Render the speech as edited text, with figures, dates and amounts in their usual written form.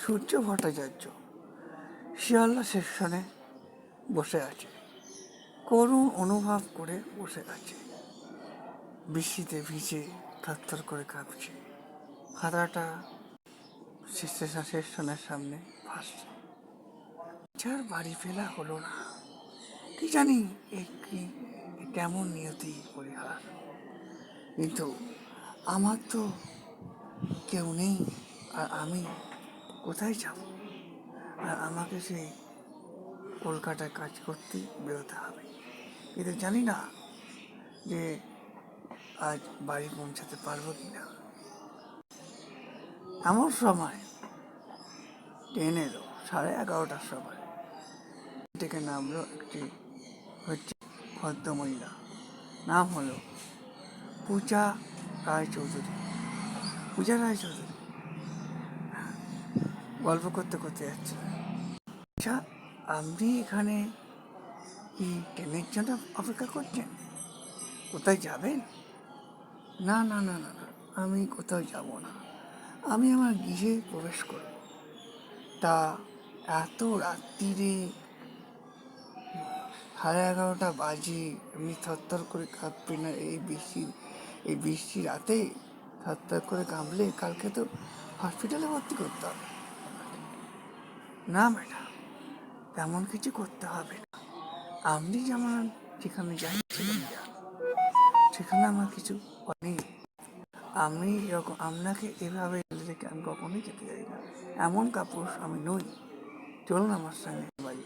সূর্য ভট্টাচার্য শিয়ালদা সেকশনে বসে আছে, করুণ অনুভব করে বসে আছে। বৃষ্টিতে ভিজে থরথর করে কাঁপছে, খাতাটা সেকশনের সামনে ভাসছে। যার বাড়ি ফেলা হলো না, কি জানি কেমন নিয়তি পরিহার। কিন্তু আমার তো কেউ নেই, আর আমি কোথায় যাব? আর আমাকে সেই কলকাতায় কাজ করতে বেরোতে হবে। কিন্তু জানি না যে আজ বাড়ি পৌঁছাতে পারবো কি না। এমন সময় ট্রেন এলো 11:30টার সময়। থেকে নামলো একটি ভদ্রমহিলা, নাম হলো পূজা রায়চৌধুরী। গল্প করতে করতে যাচ্ছে। আচ্ছা, আপনি এখানে কি ট্রেনের জন্য অপেক্ষা করছেন? কোথায় যাবেন? না না না না না, আমি কোথাও যাব না, আমি আমার গৃহে প্রবেশ করব। তা এত রাত্রিরে 11:30 বাজে, এমনি থরথর করে কাঁপবে না? এই বৃষ্টি রাতে থরথর করে কাঁপলে কালকে তো হসপিটালে ভর্তি করতে হবে। না ম্যাডাম, তেমন কিছু করতে হবে না, আপনি যেমন যেখানে যাচ্ছিলেন যান, সেখানে আমার কিছু নেই। আমি এরকম আপনাকে এভাবে রেখে আমি কখনোই যেতে চাই না, এমন কাপুরুষ আমি নই। চলুন আমার সঙ্গে বাড়ি।